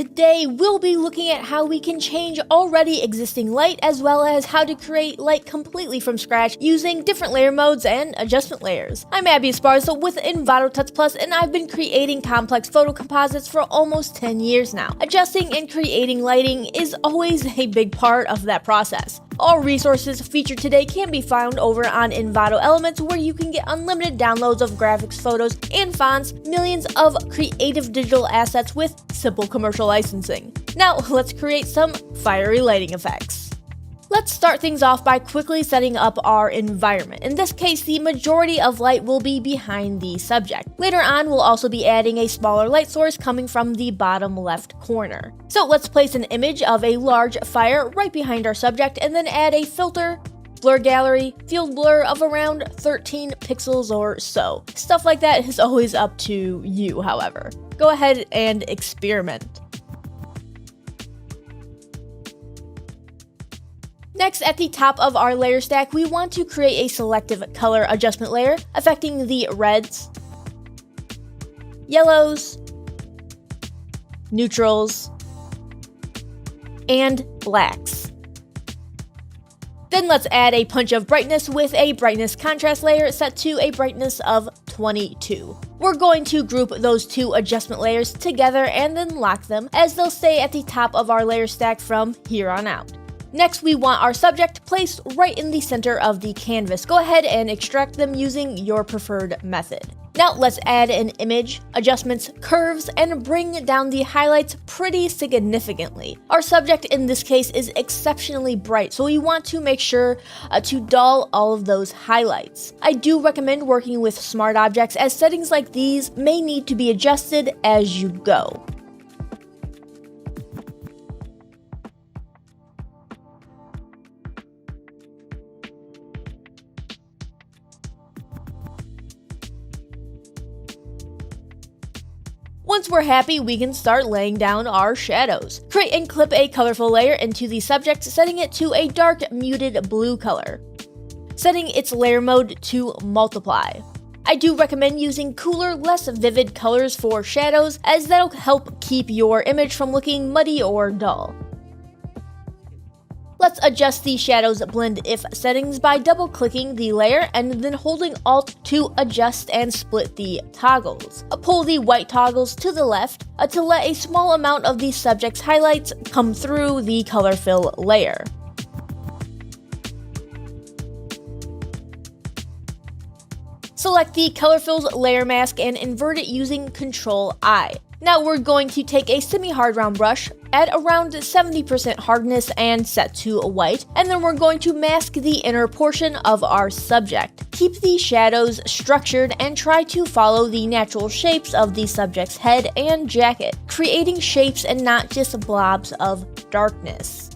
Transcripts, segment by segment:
Today we'll be looking at how we can change already existing light as well as how to create light completely from scratch using different layer modes and adjustment layers. I'm Abby Esparza with Envato Tuts Plus, and I've been creating complex photo composites for almost 10 years now. Adjusting and creating lighting is always a big part of that process. All resources featured today can be found over on Envato Elements, where you can get unlimited downloads of graphics, photos, and fonts, millions of creative digital assets with simple commercial licensing. Now, let's create some fiery lighting effects. Let's start things off by quickly setting up our environment. In this case, the majority of light will be behind the subject. Later on, we'll also be adding a smaller light source coming from the bottom left corner. So let's place an image of a large fire right behind our subject and then add a filter, blur gallery, field blur of around 13 pixels or so. Stuff like that is always up to you, however. Go ahead and experiment. Next, at the top of our layer stack, we want to create a selective color adjustment layer affecting the reds, yellows, neutrals, and blacks. Then let's add a punch of brightness with a brightness contrast layer set to a brightness of 22. We're going to group those two adjustment layers together and then lock them, as they'll stay at the top of our layer stack from here on out. Next, we want our subject placed right in the center of the canvas. Go ahead and extract them using your preferred method. Now let's add an image, adjustments, curves, and bring down the highlights pretty significantly. Our subject in this case is exceptionally bright, so we want to make sure to dull all of those highlights. I do recommend working with smart objects, as settings like these may need to be adjusted as you go. Once we're happy, we can start laying down our shadows. Create and clip a colorful layer into the subject, setting it to a dark muted blue color. Setting its layer mode to multiply. I do recommend using cooler, less vivid colors for shadows, as that'll help keep your image from looking muddy or dull. Let's adjust the shadows blend if settings by double clicking the layer and then holding Alt to adjust and split the toggles. Pull the white toggles to the left to let a small amount of the subject's highlights come through the color fill layer. Select the color fills layer mask and invert it using Ctrl-I. Now we're going to take a semi-hard round brush, add around 70% hardness and set to white, and then we're going to mask the inner portion of our subject. Keep the shadows structured and try to follow the natural shapes of the subject's head and jacket, creating shapes and not just blobs of darkness.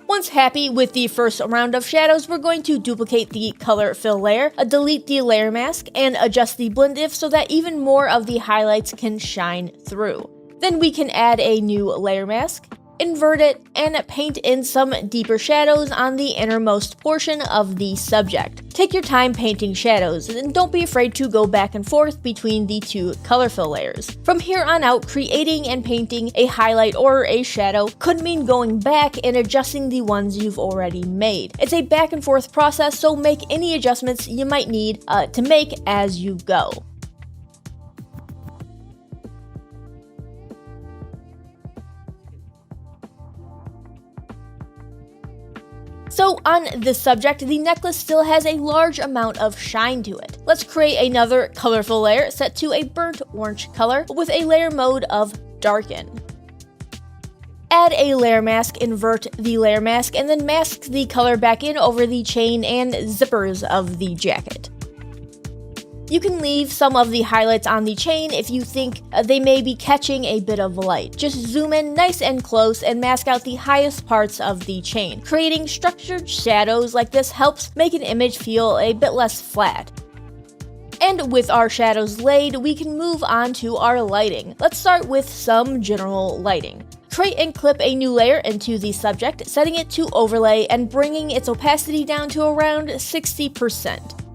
Once happy with the first round of shadows, we're going to duplicate the color fill layer, delete the layer mask, and adjust the blend if so that even more of the highlights can shine through. Then we can add a new layer mask, invert it, and paint in some deeper shadows on the innermost portion of the subject. Take your time painting shadows, and don't be afraid to go back and forth between the two color fill layers. From here on out, creating and painting a highlight or a shadow could mean going back and adjusting the ones you've already made. It's a back and forth process, so make any adjustments you might need to make as you go. So on this subject, the necklace still has a large amount of shine to it. Let's create another colorful layer set to a burnt orange color with a layer mode of darken. Add a layer mask, invert the layer mask, and then mask the color back in over the chain and zippers of the jacket. You can leave some of the highlights on the chain if you think they may be catching a bit of light. Just zoom in nice and close and mask out the highest parts of the chain. Creating structured shadows like this helps make an image feel a bit less flat. And with our shadows laid, we can move on to our lighting. Let's start with some general lighting. Create and clip a new layer into the subject, setting it to overlay and bringing its opacity down to around 60%.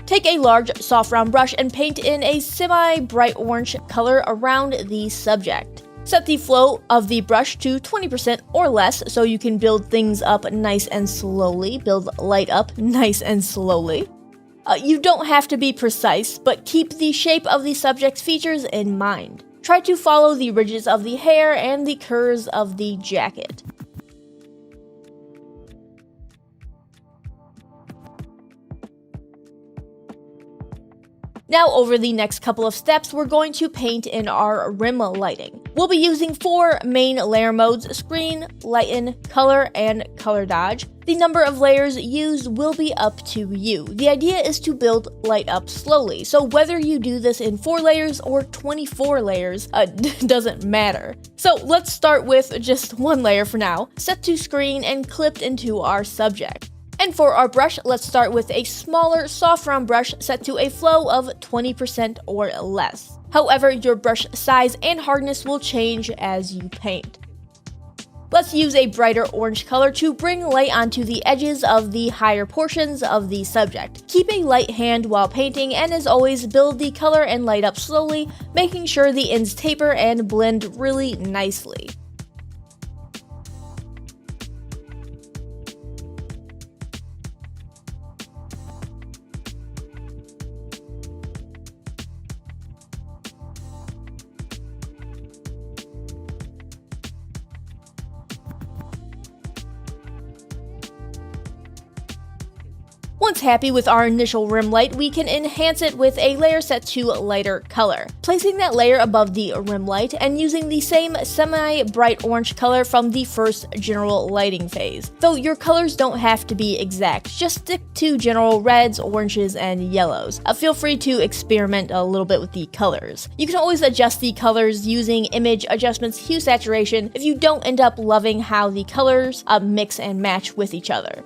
Take a large soft round brush and paint in a semi-bright orange color around the subject. Set the flow of the brush to 20% or less so you can build things up nice and slowly. Build light up nice and slowly. You don't have to be precise, but keep the shape of the subject's features in mind. Try to follow the ridges of the hair and the curves of the jacket. Now over the next couple of steps, we're going to paint in our rim lighting. We'll be using 4 main layer modes: screen, lighten, color, and color dodge. The number of layers used will be up to you. The idea is to build light up slowly, so whether you do this in 4 layers or 24 layers, doesn't matter. So let's start with just 1 layer for now, set to screen and clipped into our subject. And for our brush, let's start with a smaller, soft round brush set to a flow of 20% or less. However, your brush size and hardness will change as you paint. Let's use a brighter orange color to bring light onto the edges of the higher portions of the subject. Keep a light hand while painting, and as always, build the color and light up slowly, making sure the ends taper and blend really nicely. Once happy with our initial rim light, we can enhance it with a layer set to lighter color. Placing that layer above the rim light and using the same semi-bright orange color from the first general lighting phase. Though your colors don't have to be exact, just stick to general reds, oranges, and yellows. Feel free to experiment a little bit with the colors. You can always adjust the colors using image adjustments, hue saturation, if you don't end up loving how the colors mix and match with each other.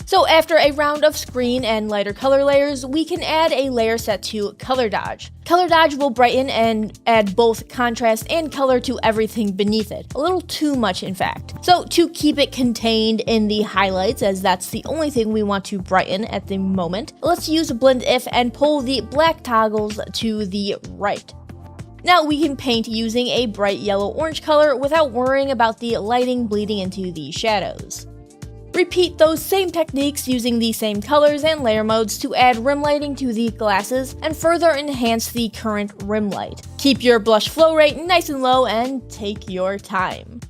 So after a round of screen and lighter color layers, we can add a layer set to color dodge. Color dodge will brighten and add both contrast and color to everything beneath it. A little too much, in fact. So to keep it contained in the highlights, as that's the only thing we want to brighten at the moment, let's use blend if and pull the black toggles to the right. Now we can paint using a bright yellow-orange color without worrying about the lighting bleeding into the shadows. Repeat those same techniques using the same colors and layer modes to add rim lighting to the glasses and further enhance the current rim light. Keep your blush flow rate nice and low and take your time.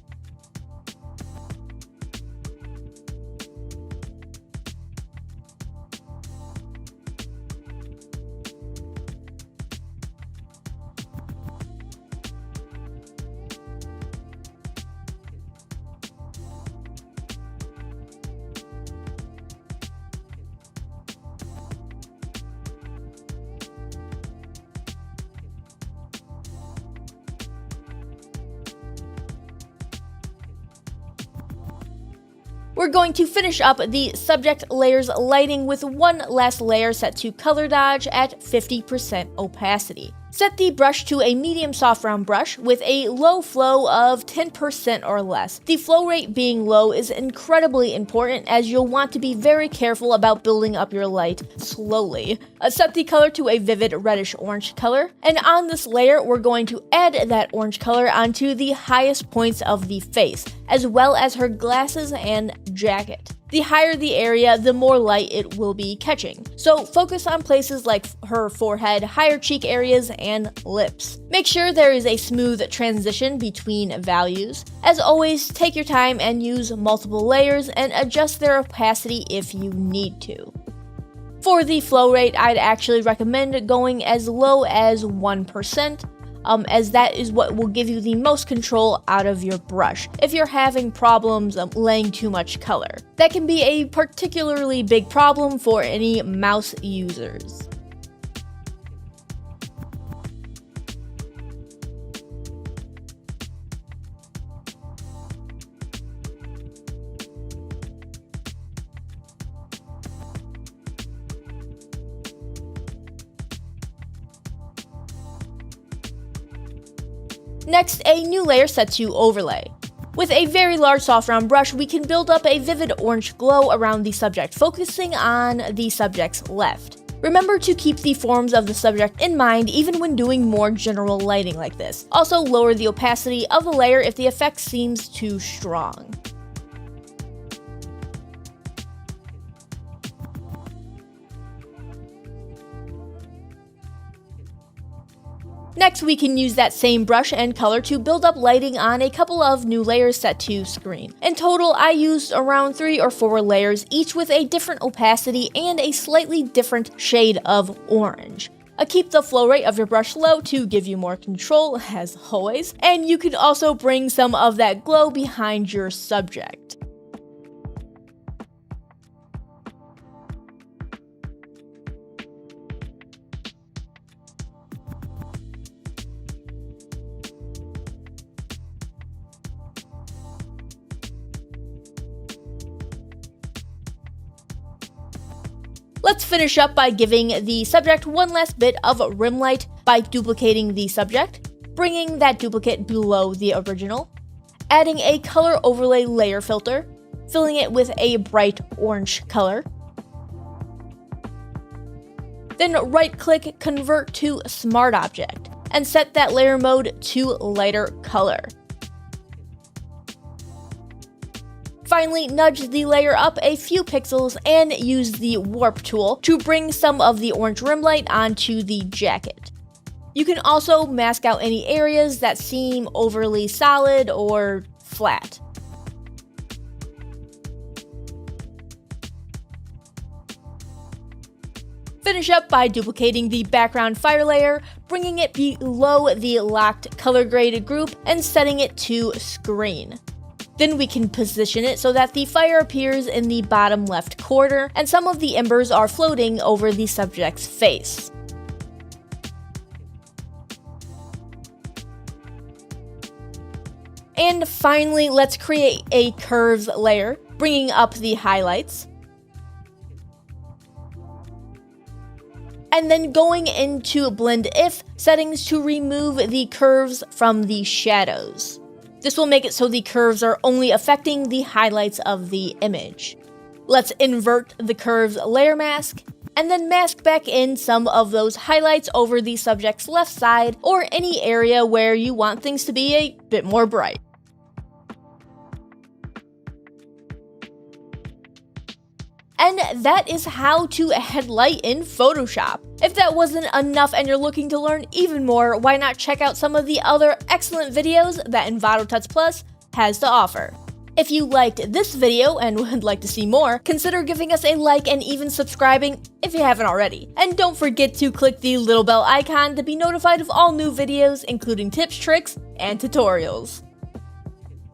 We're going to finish up the subject layer's lighting with one last layer set to color dodge at 50% opacity. Set the brush to a medium soft round brush with a low flow of 10% or less. The flow rate being low is incredibly important as you'll want to be very careful about building up your light slowly. Set the color to a vivid reddish orange color, and on this layer we're going to add that orange color onto the highest points of the face. as well as her glasses and jacket. The higher the area, the more light it will be catching. So focus on places like her forehead, higher cheek areas, and lips. Make sure there is a smooth transition between values. As always, take your time and use multiple layers and adjust their opacity if you need to. For the flow rate, I'd actually recommend going as low as 1%. As that is what will give you the most control out of your brush if you're having problems laying too much color. That can be a particularly big problem for any mouse users. Next, a new layer set to overlay. With a very large soft round brush, we can build up a vivid orange glow around the subject, focusing on the subject's left. Remember to keep the forms of the subject in mind even when doing more general lighting like this. Also, lower the opacity of the layer if the effect seems too strong. Next, we can use that same brush and color to build up lighting on a couple of new layers set to screen. In total, I used around 3 or 4 layers, each with a different opacity and a slightly different shade of orange. Keep the flow rate of your brush low to give you more control, as always, and you can also bring some of that glow behind your subject. Let's finish up by giving the subject one last bit of rim light by duplicating the subject, bringing that duplicate below the original, adding a color overlay layer filter, filling it with a bright orange color. Then right-click Convert to Smart Object, and set that layer mode to lighter color. Finally, nudge the layer up a few pixels and use the warp tool to bring some of the orange rim light onto the jacket. You can also mask out any areas that seem overly solid or flat. Finish up by duplicating the background fire layer, bringing it below the locked color graded group and setting it to screen. Then we can position it so that the fire appears in the bottom left corner and some of the embers are floating over the subject's face. And finally, let's create a curves layer, bringing up the highlights. And then going into Blend If settings to remove the curves from the shadows. This will make it so the curves are only affecting the highlights of the image. Let's invert the curves layer mask, and then mask back in some of those highlights over the subject's left side or any area where you want things to be a bit more bright. And that is how to add light in Photoshop. If that wasn't enough and you're looking to learn even more, why not check out some of the other excellent videos that Envato Tuts Plus has to offer. If you liked this video and would like to see more, consider giving us a like and even subscribing if you haven't already. And don't forget to click the little bell icon to be notified of all new videos, including tips, tricks, and tutorials.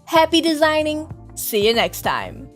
Happy designing! See you next time.